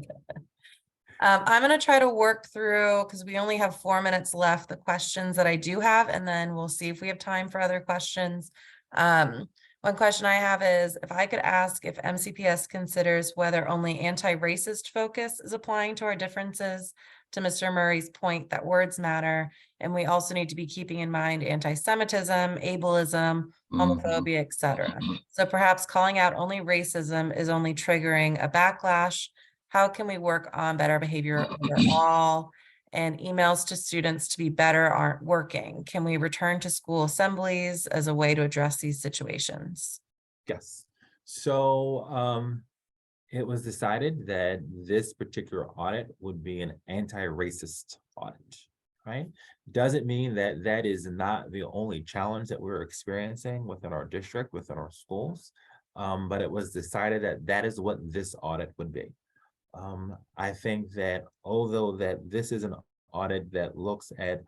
I'm going to try to work through, because we only have 4 minutes left, the questions that I do have, and then we'll see if we have time for other questions. One question I have is, if I could ask if MCPS considers whether only anti-racist focus is applying to our differences, to Mr. Murray's point that words matter, and we also need to be keeping in mind anti-Semitism, ableism, homophobia, etc. So perhaps calling out only racism is only triggering a backlash. How can we work on better behavior overall? And emails to students to be better aren't working. Can we return to school assemblies as a way to address these situations? Yes. So it was decided that this particular audit would be an anti-racist audit, right? Doesn't mean that that is not the only challenge that we're experiencing within our district, within our schools, but it was decided that that is what this audit would be. I think that although that this is an audit that looks at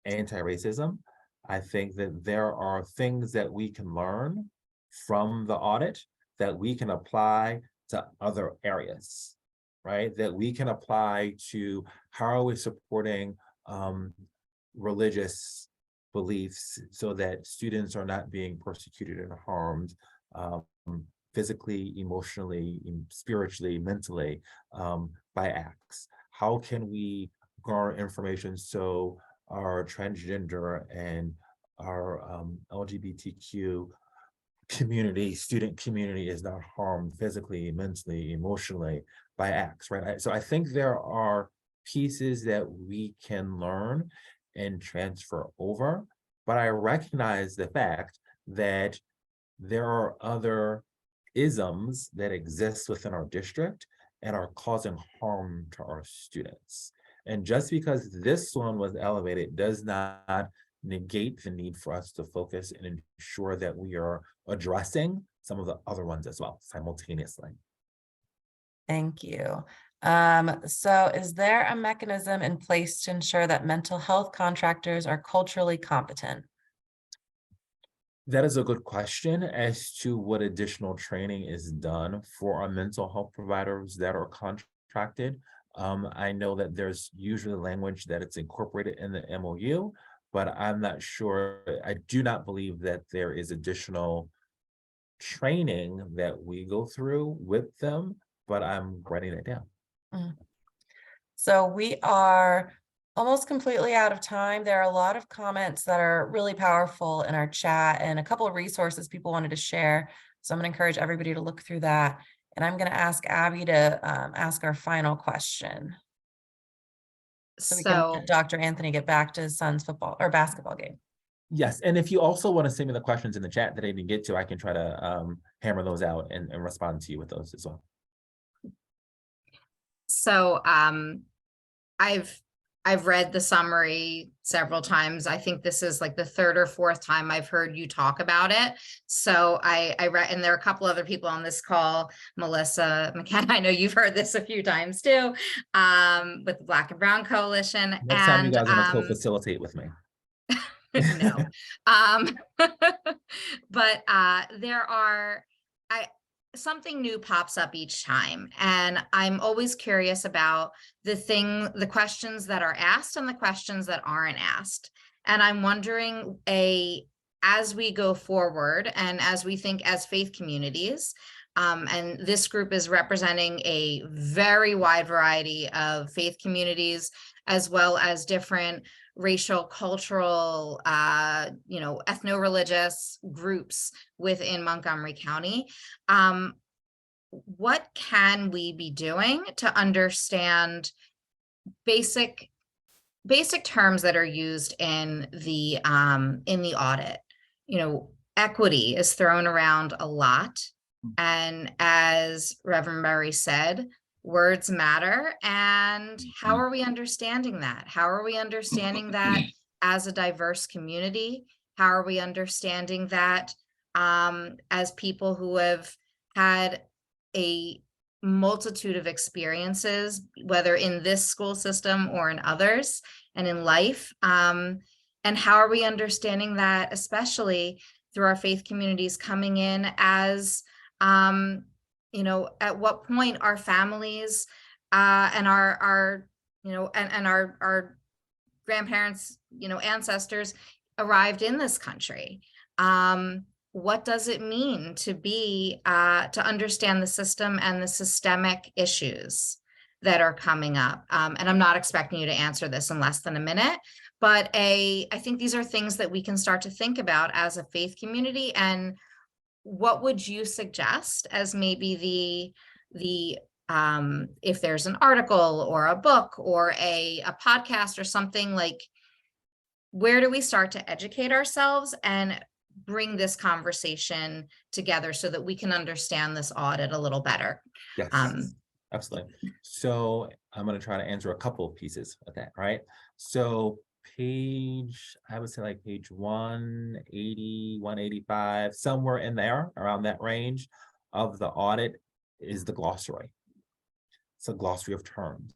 anti-racism, I think that there are things that we can learn from the audit that we can apply to other areas, right? That we can apply to how are we supporting religious beliefs so that students are not being persecuted and harmed physically, emotionally, spiritually, mentally, by acts? How can we garner information so our transgender and our LGBTQ community, student community is not harmed physically, mentally, emotionally by acts, right? So I think there are pieces that we can learn and transfer over, but I recognize the fact that there are other isms that exist within our district and are causing harm to our students. And just because this one was elevated does not negate the need for us to focus and ensure that we are addressing some of the other ones as well simultaneously. Thank you. So is there a mechanism in place to ensure that mental health contractors are culturally competent? That is a good question as to what additional training is done for our mental health providers that are contracted. I know that there's usually language that it's incorporated in the MOU, but I'm not sure. I do not believe that there is additional training that we go through with them, but I'm writing it down. So we are almost completely out of time. There are a lot of comments that are really powerful in our chat and a couple of resources people wanted to share. So I'm going to encourage everybody to look through that. And I'm going to ask Abby to ask our final question. So we can let Dr. Anthony get back to his son's football or basketball game. Yes, and if you also want to send me the questions in the chat that I didn't get to, I can try to hammer those out and respond to you with those as well. So I've read the summary several times. I think this is like the third or fourth time I've heard you talk about it. So I read, and there are a couple other people on this call, Melissa McKenna, I know you've heard this a few times too, with the Black and Brown Coalition. Next time you guys want to co-facilitate with me. No. But there are, something new pops up each time. And I'm always curious about the questions that are asked and the questions that aren't asked. And I'm wondering, as we go forward and as we think as faith communities, and this group is representing a very wide variety of faith communities, as well as different racial, cultural, ethno-religious groups within Montgomery County. What can we be doing to understand basic terms that are used in the audit? Equity is thrown around a lot. And as Reverend Murray said, words matter. And how are we understanding that? How are we understanding that as a diverse community? How are we understanding that as people who have had a multitude of experiences, whether in this school system or in others and in life? And how are we understanding that, especially through our faith communities coming in as at what point our families and our grandparents, ancestors arrived in this country? What does it mean to be to understand the system and the systemic issues that are coming up? And I'm not expecting you to answer this in less than a minute, but I think these are things that we can start to think about as a faith community. And what would you suggest as maybe the if there's an article or a book or a podcast or something, like, where do we start to educate ourselves and bring this conversation together so that we can understand this audit a little better? Yes, absolutely. So I'm going to try to answer a couple of pieces of that, right? So I would say like page 180, 185, somewhere in there, around that range of the audit is the glossary. It's a glossary of terms.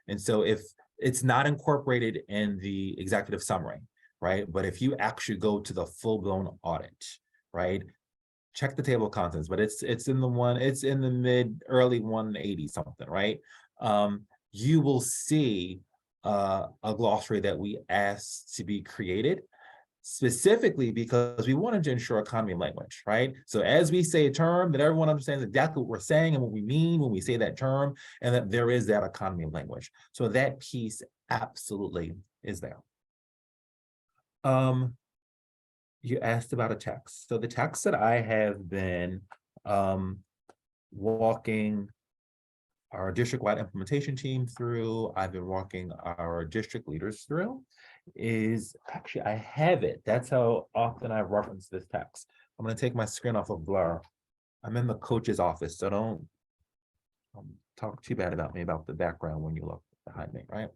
And so if it's not incorporated in the executive summary, right? But if you actually go to the full-blown audit, right? Check the table of contents, but it's in the early 180 something, right? You will see a glossary that we asked to be created specifically because we wanted to ensure economy of language, right? So as we say a term, that everyone understands exactly what we're saying and what we mean when we say that term, and that there is that economy of language. So that piece absolutely is there. You asked about a text. So the text that I have been walking our district-wide implementation team through, I've been walking our district leaders through, is actually, I have it. That's how often I reference this text. I'm going to take my screen off of blur. I'm in the coach's office, so don't talk too bad about me about the background when you look behind me, right?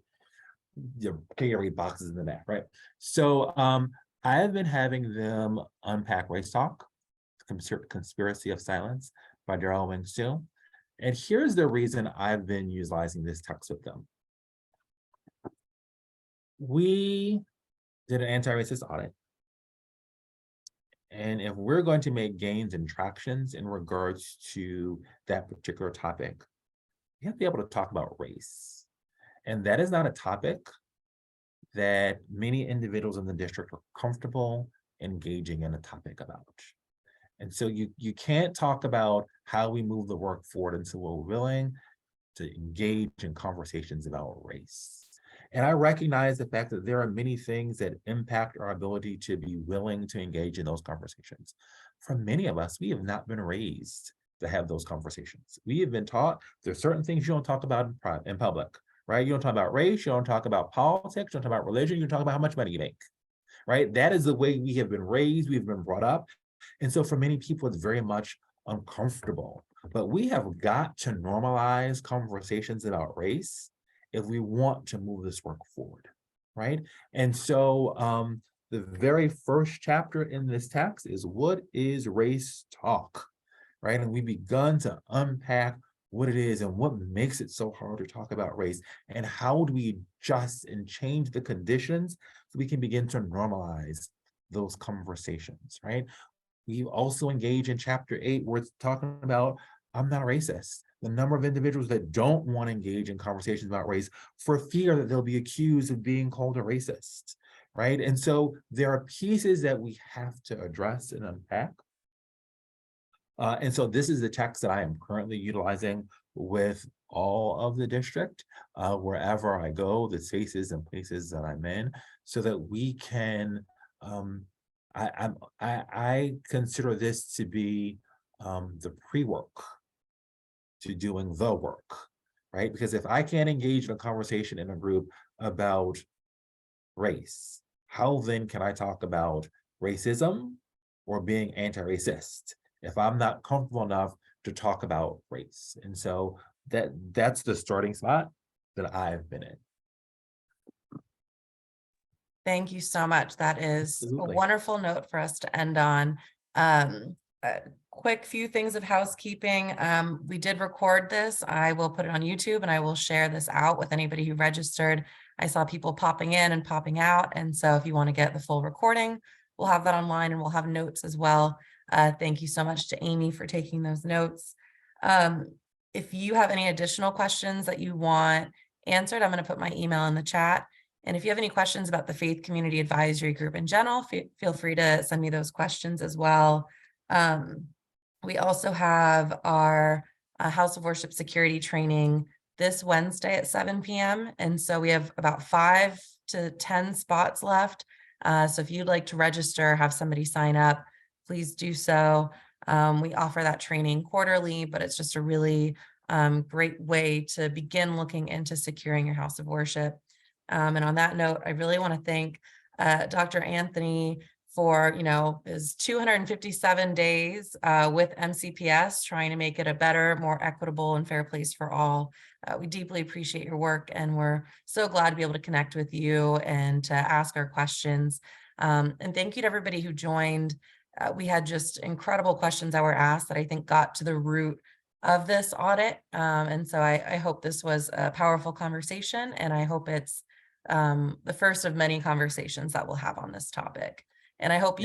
Your carry boxes in the back, right? So I have been having them unpack Race Talk, Conspiracy of Silence by Darrell Wing-Sue. And here's the reason I've been utilizing this text with them. We did an anti-racist audit. And if we're going to make gains and tractions in regards to that particular topic, we have to be able to talk about race. And that is not a topic that many individuals in the district are comfortable engaging in a topic about. And so you can't talk about how we move the work forward until we're willing to engage in conversations about race. And I recognize the fact that there are many things that impact our ability to be willing to engage in those conversations. For many of us, we have not been raised to have those conversations. We have been taught there's certain things you don't talk about in public, right? You don't talk about race, you don't talk about politics, you don't talk about religion, you don't talk about how much money you make, right? That is the way we have been raised, we've been brought up. And so for many people, it's very much uncomfortable. But we have got to normalize conversations about race if we want to move this work forward, right? And so the very first chapter in this text is, what is race talk, right? And we've begun to unpack what it is and what makes it so hard to talk about race, and how do we adjust and change the conditions so we can begin to normalize those conversations, right? We also engage in chapter 8, where it's talking about, I'm not a racist. The number of individuals that don't want to engage in conversations about race for fear that they'll be accused of being called a racist, right? And so there are pieces that we have to address and unpack. And so this is the text that I am currently utilizing with all of the district, wherever I go, the spaces and places that I'm in, so that we can, I consider this to be the pre-work to doing the work, right? Because if I can't engage in a conversation in a group about race, how then can I talk about racism or being anti-racist if I'm not comfortable enough to talk about race? And so that's the starting spot that I've been in. Thank you so much. That is Absolutely. a wonderful note for us to end on. A quick few things of housekeeping. We did record this. I will put it on YouTube and I will share this out with anybody who registered. I saw people popping in and popping out. And so if you want to get the full recording, we'll have that online and we'll have notes as well. Thank you so much to Amy for taking those notes. If you have any additional questions that you want answered, I'm going to put my email in the chat. And if you have any questions about the Faith Community Advisory Group in general, feel free to send me those questions as well. We also have our House of Worship security training this Wednesday at 7 p.m. And so we have about 5 to 10 spots left. So if you'd like to register, have somebody sign up, please do so. We offer that training quarterly, but it's just a really great way to begin looking into securing your house of worship. And on that note, I really want to thank Dr. Anthony for, his 257 days with MCPS, trying to make it a better, more equitable and fair place for all. We deeply appreciate your work, and we're so glad to be able to connect with you and to ask our questions. And thank you to everybody who joined. We had just incredible questions that were asked that I think got to the root of this audit. And so I hope this was a powerful conversation, and I hope it's the first of many conversations that we'll have on this topic. And I hope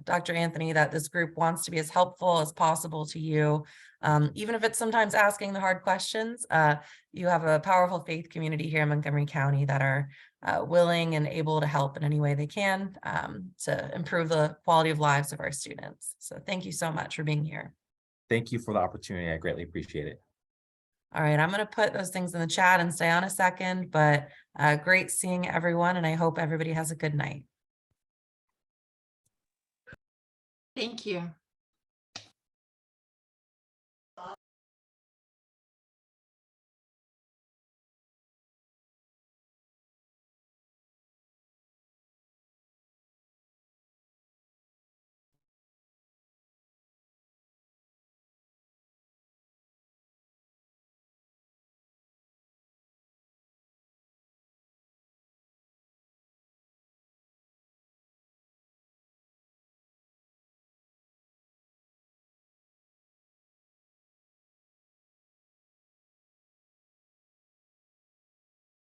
Dr. Anthony, that this group wants to be as helpful as possible to you, even if it's sometimes asking the hard questions. You have a powerful faith community here in Montgomery County that are willing and able to help in any way they can to improve the quality of lives of our students. So thank you so much for being here. Thank you for the opportunity. I greatly appreciate it. All right, I'm going to put those things in the chat and stay on a second, but great seeing everyone, and I hope everybody has a good night. Thank you.